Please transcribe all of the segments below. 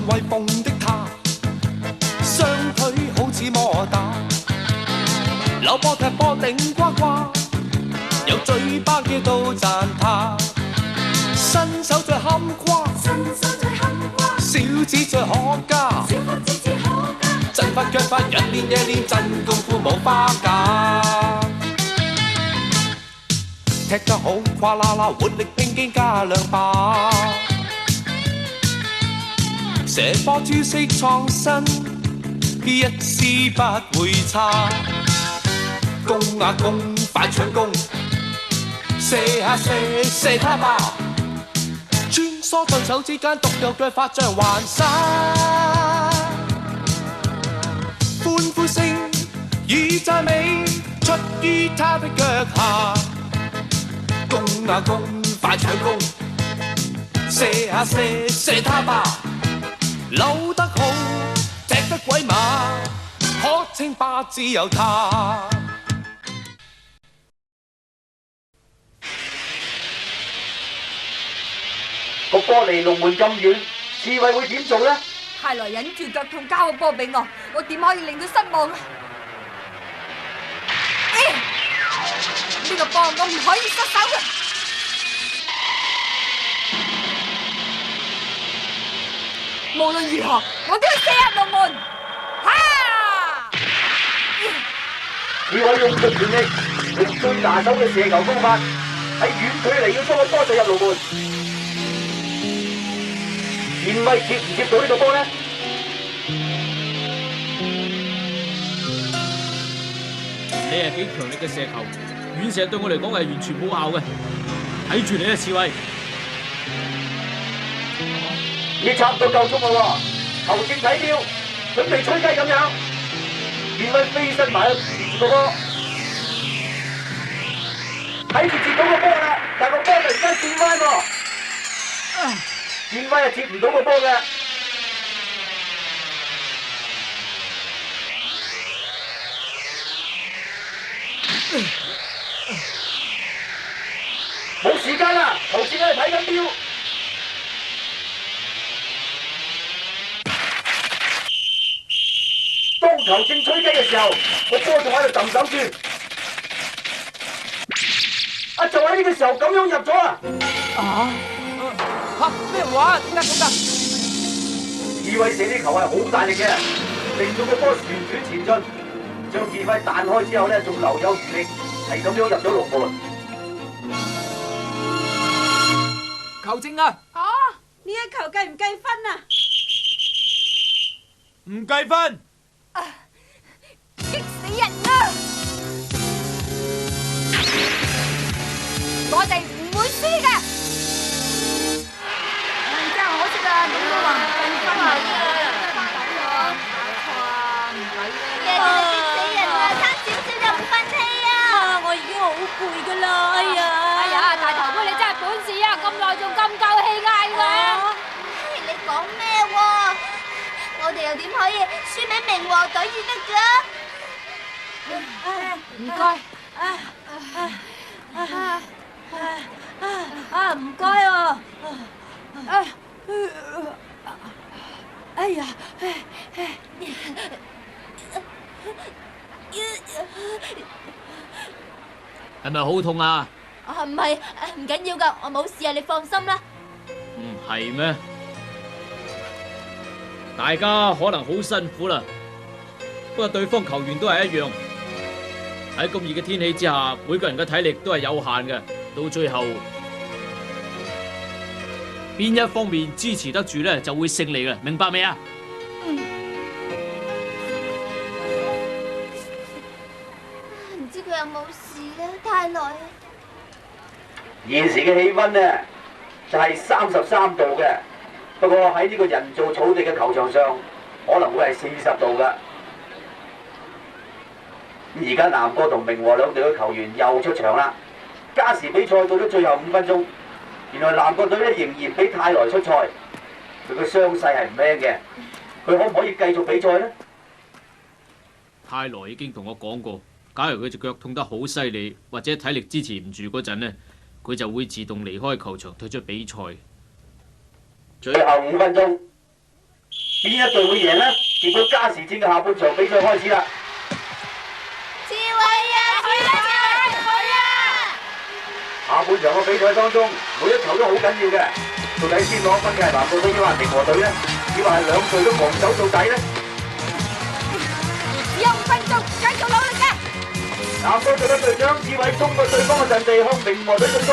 威風的他，雙腿好似摩打，扭波踢波頂呱呱，有嘴巴叫到讚他，新手最堪誇，小子最可嘉，陣法腳法日練夜練，真功夫冇花假。踢得好跨啦啦，活力拼勁加兩把，射波招式創新，一絲不會差。攻啊攻，快搶攻，射下射，射他吧！穿梭對手之間，獨有腳法像環沙。歡呼聲與讚美出於他的腳下。攻啊攻，快搶攻，射下射，射他吧！扭得好，踢得鬼馬，可稱霸只有他。個波離龍門咁遠，刺蝟會點做呢？泰來忍住腳痛交個波俾我點可以令到失望啊？呢個波我唔可以失手嘅。無論如何，我都要射入龍門。刺蝟用盡全力，用最拿手嘅射球方法，喺遠距離要將個波射入龍門。田威接唔接到呢個波呢？你係幾強力嘅射球，遠射對我嚟講係完全冇效嘅。睇住你啊，刺蝟！你差唔多夠鐘啦喎，球證睇表，準備吹雞咁樣。田威飛身埋去接住個波，睇住接到個波啦，但個波突然間轉彎喎。田威係接唔到個波嘅。冇時間啦，球證喺度睇緊表。當球證吹雞嘅時候，個波仲喺度揼手轉。就喺呢個時候咁樣入咗啊！咩話？點解咁㗎？刺蝟射啲球係好大力嘅，令到個波旋轉前進，將田威彈開之後咧，仲留有餘力，係咁樣入咗龍門。球證啊！呢一球計唔計分啊？唔計分。激死人啊！我哋唔會輸㗎。真係可惜啊！咁都話唔計分啊！激死人啊！差少少就唔忿氣啊！我已經好攰㗎啦，哎呀！大頭妹你真係本事啊！咁耐仲咁夠氣嗌㗎？你講咩喎？我哋又點可以輸俾明和隊至得㗎？唔該。唔該喎。哎呀！係咪好痛啊？唔係，唔緊要㗎，我冇事啊，你放心啦。係咩？大家可能好辛苦啦，不過對方球員都係一樣。喺咁熱嘅天氣之下，每個人嘅體力都係有限嘅。到最後，邊一方面支持得住咧，就會勝利嘅，明白未啊？唔知佢有冇事咧？太耐啦。現時嘅氣溫呢，就係33度嘅，不過喺呢個人造草地嘅球場上，可能會係40度㗎。而家南國同明和兩隊嘅球員又出場啦。加時比賽到咗最後5分鐘，原來南國隊咧仍然俾泰來出賽，佢嘅傷勢係唔輕嘅，佢可唔可以繼續比賽呢？泰來已經同我講過，假如佢隻腳痛得好犀利，或者體力支持唔住嗰陣呢，佢就會自動離開球場退出比賽。最後5分鐘。邊一隊會贏呢？結果加時戰嘅下半場比賽開始啦。志偉啊，下半場嘅比賽當中，每一球都好緊要嘅。到底先攞分嘅係南國隊抑或明和隊呢？抑或係兩隊都防守到底呢？只有5分鐘，繼續努力嘅。南國隊嘅隊長志偉衝過對方嘅陣地，向明和隊進攻。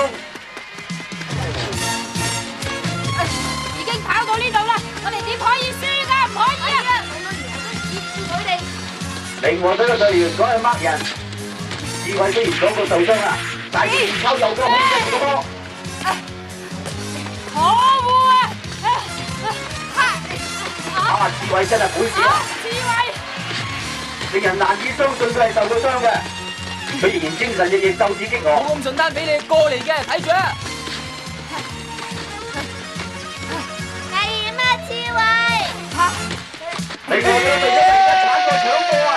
已經跑到呢度啦，我哋點可以輸㗎？唔可以啊！我哋成日都接住佢哋。明和隊嘅隊員講係掹人，志偉雖然講到受傷啦，但係仍然靠右腳控制住個波。可惡啊！志偉真係本事啊！志偉，令人難以相信佢係受過傷嘅，佢仍然精神奕奕，鬥志激昂。冇咁順單俾你過嚟嘅，睇住啊！危險啊！志偉，明和隊隊長而家鏟過搶波啊！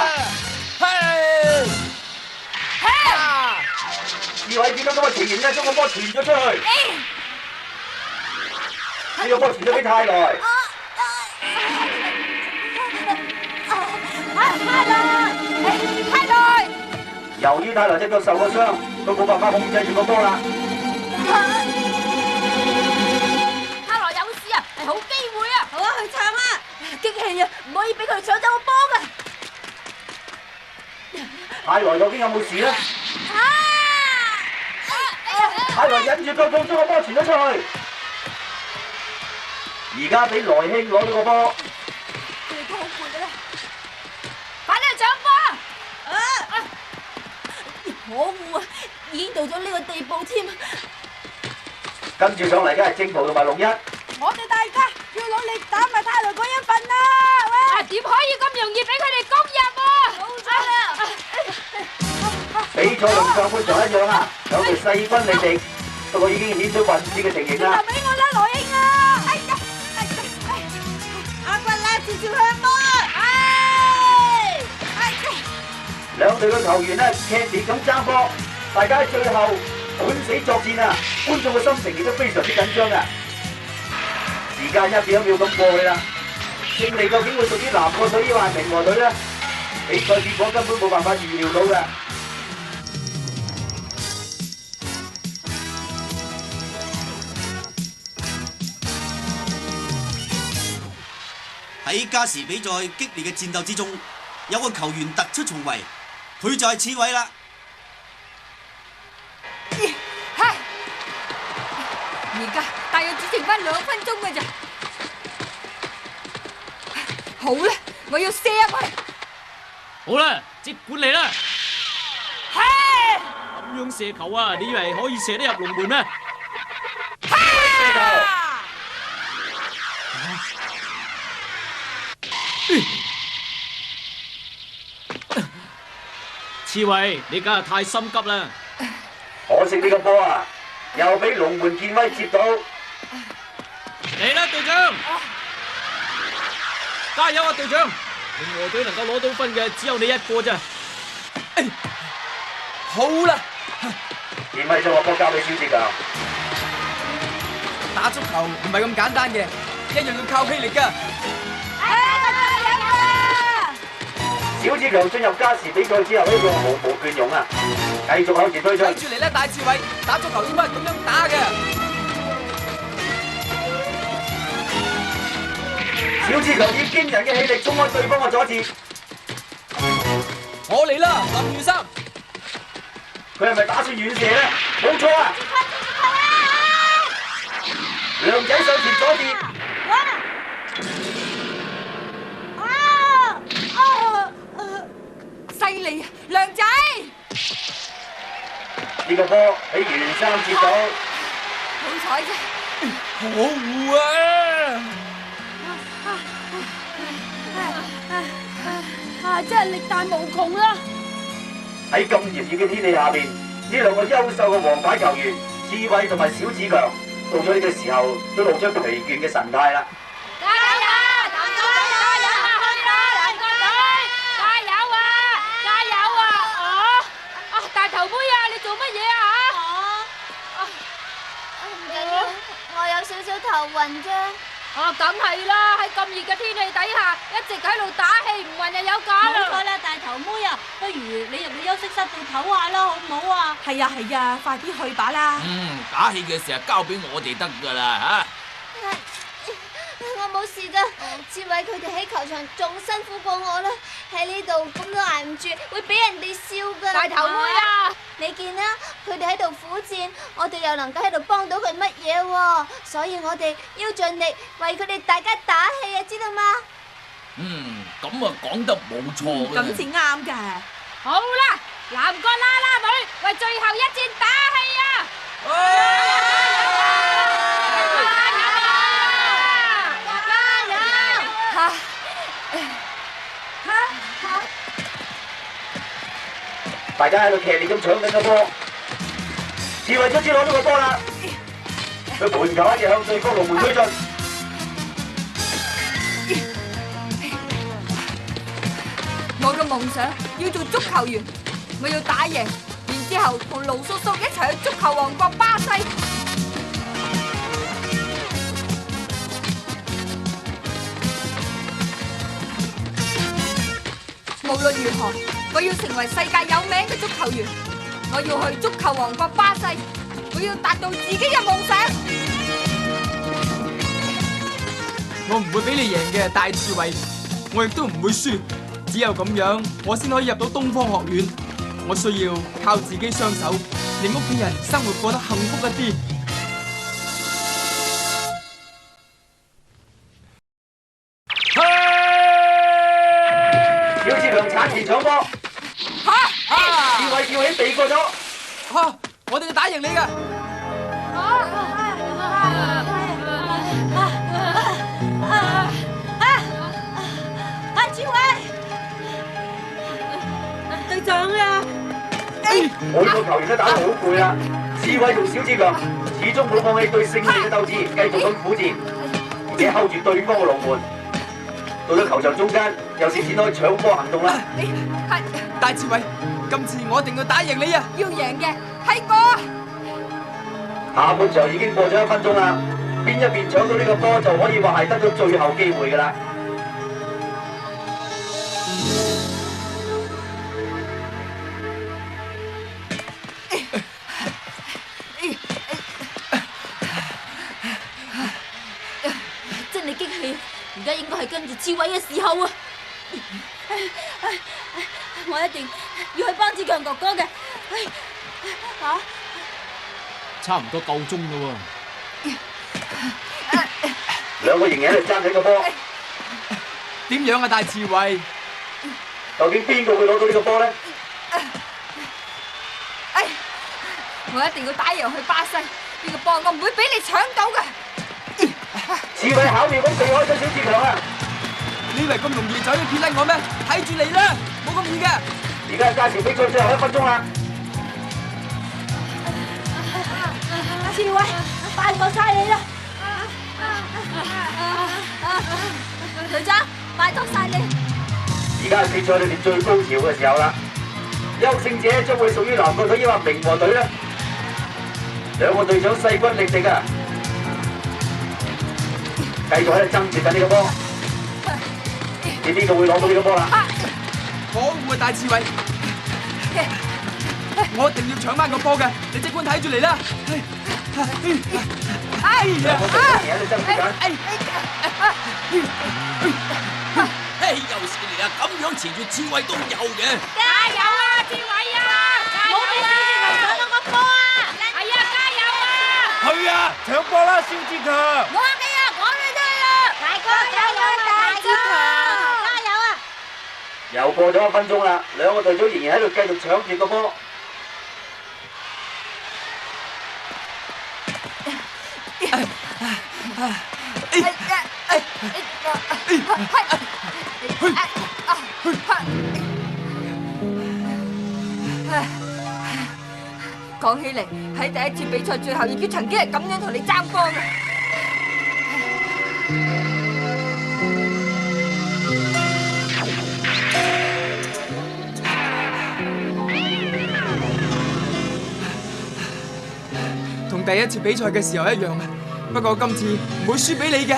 志偉見到咁嘅情形咧，將個波傳咗出去。呢個波傳咗俾泰來。太耐！由於泰來隻腳受過傷，都冇辦法控制住個波啦。泰來有事啊，係好機會啊！好啊，去搶啊！激氣啊，唔可以俾佢搶走個波㗎。泰來究竟有冇事咧？泰來忍住腳痛，將個波傳咗出去。而家俾來興攞到個波。佢哋都好攰㗎啦。快啲去搶波啊！可惡啊！已經到咗呢個地步添。跟住上嚟嘅係正途同埋龍一。我哋大家要努力打埋泰來嗰一份啦！喂，點可以咁容易俾佢哋攻入啊？冇錯啦！比賽同上半場一樣啊，兩隊勢均力敵，不過已經顯出混戰嘅情形啦。留俾我啦，來英啊！哎呀，阿骨啦，接住向波！兩隊嘅球員呢，劇烈咁爭波，大家喺最後本死作戰啊！觀眾嘅心情亦都非常之緊張啊！時間一秒一秒咁過去啦，勝利究竟會屬於南國隊抑或係明和隊呢？比賽結果根本冇辦法預料到嘅。喺加時比賽激烈嘅戰鬥之中，有個球員突出重圍，佢就係刺葦啦。而家大約只剩翻2分鐘嘅咋。好啦，我要射入去。好啦，即管嚟啦！咁樣射球啊，你以為可以射得入龍門咩？射球！刺葦，你梗係太心急啦！可惜呢個波啊，又俾龍門健威接到。嚟啦，隊長！加油啊，隊長！明和隊能夠攞到分嘅只有你一個咋。好啦，健威將個波交俾小志強。打足球唔係咁簡單嘅，一樣要靠氣力㗎。小志強進入加時比賽之後呢個毫無倦容啊，繼續向前推進。睇住嚟啦，大志偉，打足球應該係咁樣打嘅。小志強以驚人嘅氣力衝開對方嘅阻截。我嚟啦，林宇三。佢係咪打算遠射咧？冇錯啊！梁仔上前阻截。犀利啊，梁仔！呢個波俾袁生接到。好彩啫。可惡啊！真係力大無窮啦！喺咁炎熱嘅天氣下邊，呢兩個優秀嘅王牌球員志偉同埋小志強，到咗呢個時候都露出疲倦嘅神態啦。加油！南國隊加油啊！去啦，南國隊加油啊！加油啊！大頭妹啊，你做乜嘢啊？唔緊要，我有少少頭暈啫。梗係啦，喺咁熱嘅天氣底下，一直喺度打氣唔暈就有假冇錯啦。啦，大頭妹啊，不如你入去休息室度唞下啦，好唔好啊？係啊係啊，快啲去吧啦！打氣嘅時候交俾我哋得㗎啦我冇事噶，志偉佢哋喺球場仲辛苦過我啦，喺呢度咁都捱唔住，會俾人哋笑噶。大頭妹啊，你見啦，佢哋喺度苦戰，我哋又能夠喺度幫到佢乜嘢喎？所以我哋要盡力為佢哋大家打氣啊，知道嗎？咁啊講得冇錯嘅。咁先啱㗎。好啦，南國啦啦隊為最後一戰打氣啊！大家喺度劇烈咁搶緊個波，志偉卒之攞到個波啦，佢門球一直向對方龍門推進。我嘅夢想要做足球員，我要打贏，然之後同盧叔叔一齊去足球王國巴西。無論如何，我要成為世界有名嘅足球員，我要去足球王國巴西，我要達到自己嘅夢想。我唔會俾你贏嘅，大刺猬，我亦都唔會輸。只有咁樣，我先可以入到東方學院。我需要靠自己雙手，令屋企人生活過得幸福一啲。小志強鏟前搶波，志偉跳起避過咗。我哋要打贏你㗎！志偉，隊長啊！每個球員都打得好攰啦，志偉同小志強始終冇放棄對勝利嘅鬥志，繼續咁苦戰，而且 hold 住對方嘅龍門。到咗球場中間，又先展開搶波行動啦。大刺猬，今次我一定要打贏你啊！要贏嘅係我。下半場已經過咗1分鐘啦，邊一邊搶到呢個波就可以話係得到最後機會㗎啦。真係激氣，而家應該係跟住志偉嘅時候啊！我一定要去幫志強哥哥嘅。差唔多夠鐘啦兩個仍然喺度爭緊個波，點樣啊，大刺猬？究竟邊個會攞到呢個波呢？我一定要打贏去巴西，呢個波我唔會俾你搶到嘅。志偉巧妙咁避開咗小志強啊！你以為咁容易就可以撇甩我咩？睇住嚟啦，冇咁易嘅。而家係加時比賽最後1分鐘啦！志偉，拜託晒你啦！隊長，拜託晒你！而家係比賽裏面最高潮嘅時候啦，優勝者將會屬於南國隊抑或明和隊呢？兩個隊長勢均力敵啊！繼續喺度爭奪緊呢個波，你邊個會攞到呢個波啦？可惡啊，大刺猬！我一定要搶翻個波嘅，你即管睇住嚟啦！兩個隊長仍然喺度爭奪緊。又是你啊！咁樣纏住刺猬都有嘅。加油啊，志偉啊！加油啊！搶到個波啊！係啊，加油啊！去啊！搶波啦，肖志強！我嘅啊，講你聽啊！大哥加油啊，大志強！加油啊！又過咗1分鐘啦，兩個隊長仍然喺度繼續搶住個波。講起嚟，喺第一次比賽最後，亦都曾經係咁樣同你爭波嘅。同第一次比賽嘅時候一樣啊，不過今次唔會輸俾你嘅。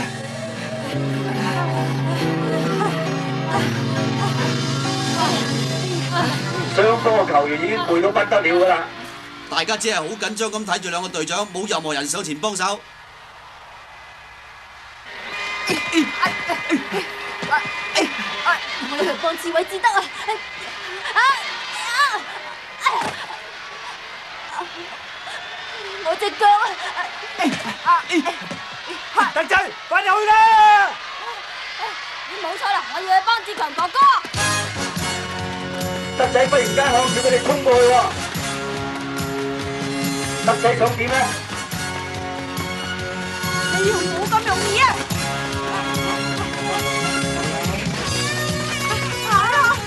雙方嘅球員已經攰到不得了㗎啦。大家只係好緊張咁睇住兩個隊長，冇任何人上前幫手。我要去幫志偉至得啊！我隻腳啊！德仔，快入去啦！冇錯啦，我要去幫志強哥哥。德仔忽然間向住佢哋衝過去喎，德仔想點咧？你要冇咁容易啊！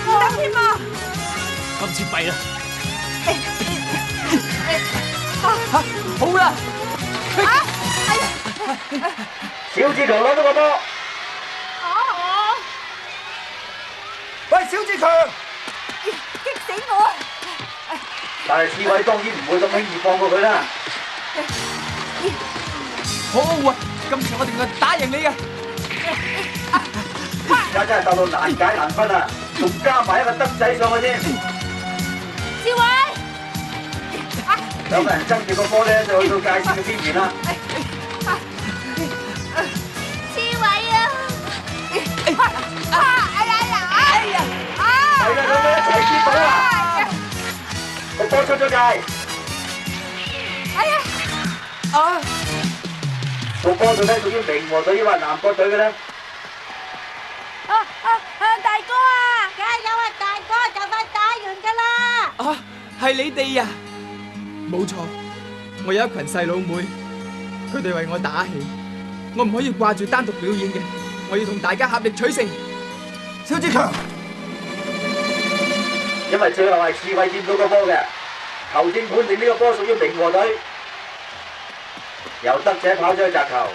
唔得添啊！今次弊啦！好啦，小志強攞到個波，喂，小志強，激死我！但係志偉當然唔會咁輕易放過佢啦。好啊！今次我一定要打贏你嘅。而家真係鬥到難解難分啊！仲加埋一個德仔上去添。志偉，兩個人爭住個波咧，就去到界線嘅邊緣啦。志偉啊！係啦，兩個一齊接到啊！個波出咗界。個波到底屬於明和隊抑或南國隊嘅咧？大哥啊，加油啊，大哥，就快打完㗎啦！啊，係你哋啊！冇錯，我有一群細佬妹，佢哋為我打氣，我唔可以掛住單獨表演嘅，我要同大家合力取勝。小志強，因為最後係志偉佔到個波嘅，球證判定呢個波屬於明和隊，由德仔跑咗去擲球。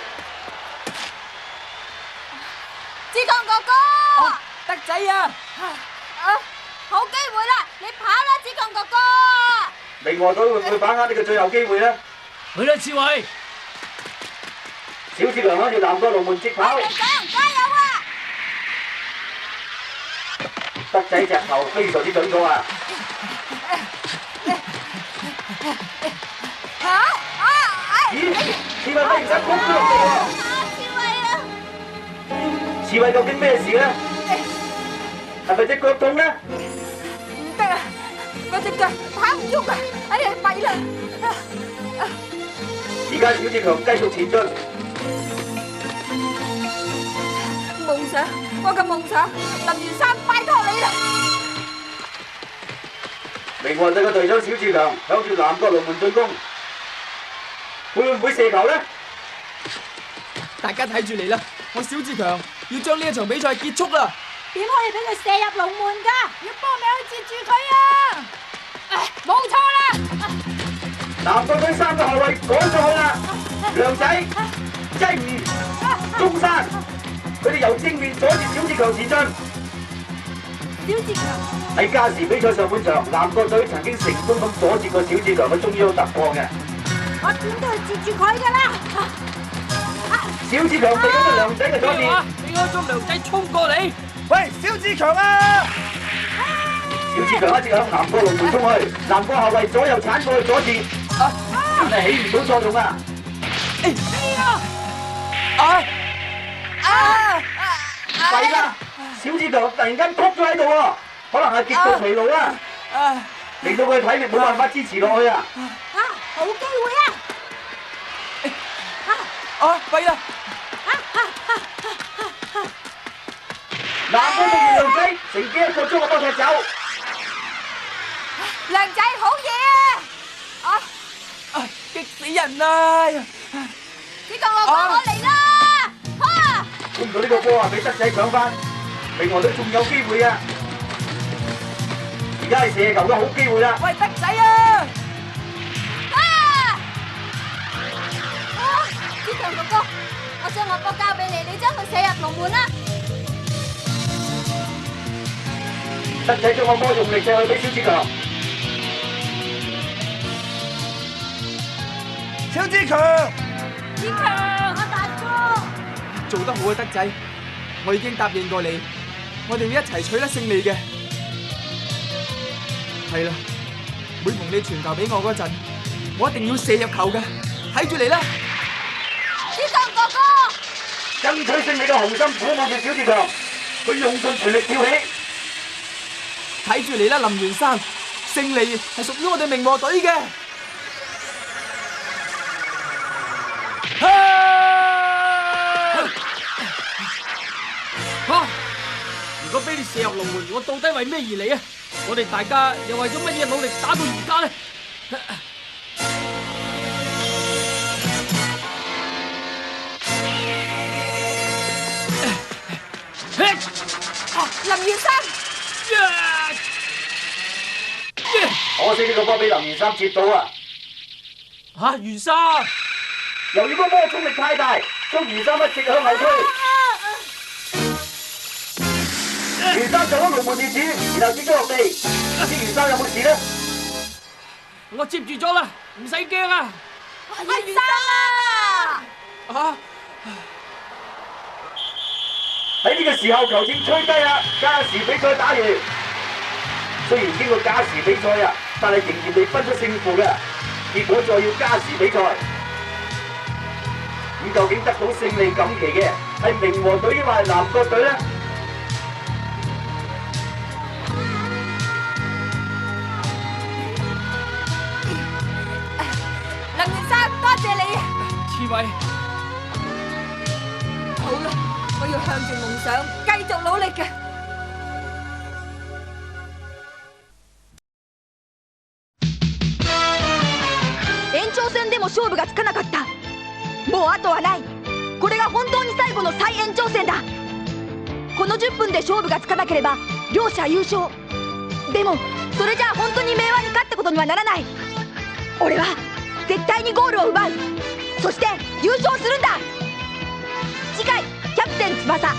志強哥哥，德仔啊！好機會啦，你跑啦，志強哥哥！明和隊會唔會把握呢個最後機會咧？去啦，志偉！小志強攞住南國龍門直跑，加油啊！德仔隻球非常之準確啊！咦？志偉忽然間撲咗落地喎！志偉究竟咩事咧？係咪隻腳痛咧？唔得啊！我隻腳跑唔喐啊！哎呀，弊啦！而家小志強繼續前進。夢想，我嘅夢想，林源山拜託你啦！明和隊嘅隊長小志強向住南國龍門進攻，會唔會射球咧？大家睇住嚟啦！我小志強要將呢一場比賽結束啦！點可以俾佢射入龍門㗎？要幫命去截住佢啊！冇錯啦！南國隊三個後衛趕上去啦，梁仔、濟吾、中山，佢哋由正面阻住小志強前進。小志強喺加時比賽上半場，南國隊曾經成功咁阻截過小志強嘅中央突破嘅。我點都要截住佢㗎啦！小志強避開咗梁仔嘅阻截，你開咗梁仔衝過嚟！喂，小志強啊！小志強一直向南國龍門衝去，南國後衛左右鏟過去阻截，真係起唔到作用啊！弊啦！小志強突然間撲咗喺度喎，可能係極度疲勞啦，令到佢體力冇辦法支持落去啊！好機會啊！弊啦！南國隊嘅梁仔乘機一個將個波踢走，梁仔好嘢啊！激死人啊！志強哥哥，我嚟啦！攻到呢個波啊，俾德仔搶翻，明和隊仲有機會啊！而家係射球嘅好機會啦！喂，德仔啊！志強哥哥，我將個波交俾你，你將佢射入龍門啦！德仔將個波用力射去俾小志強，小志強，志強，我大哥，做得好啊，德仔，我已經答應過你，我哋會一齊取得勝利嘅。係啦，每逢你傳球俾我嗰陣，我一定要射入球嘅，睇住嚟啦！志強哥哥，爭取勝利嘅雄心鼓舞住小志強，佢用盡全力跳起。睇住嚟啦，林源山，勝利係屬於我哋明和隊嘅。如果俾你射入龍門，我到底為咩而嚟啊？我哋大家又為咗乜嘢努力打到而家呢？林源山，可惜呢個波俾林源三接到啊！吓，源三，由於個波衝力太大，將源三一直向後推。源三做咗龍門電子，然後跌咗落地。唔知源三有冇事呢？我接住咗啦，唔使驚啊！源三啊！喺呢個時候，球證吹低啦，加時比賽打完。雖然經過加時比賽啊，但係仍然未分出勝負嘅，結果再要加時比賽。咁究竟得到勝利錦旗嘅係明和隊抑或係南國隊呢？林源山，多謝你啊！志偉，好啦，我要向住夢想繼續努力嘅。延長戦でも勝負がつかなかった。もうあとはない。これが本当に最後の再延長戦だ。この10分で勝負がつかなければ両者優勝。でもそれじゃあ本当に明和に勝ったことにはならない。俺は絶対にゴールを奪う。そして優勝するんだ。次回キャプテン翼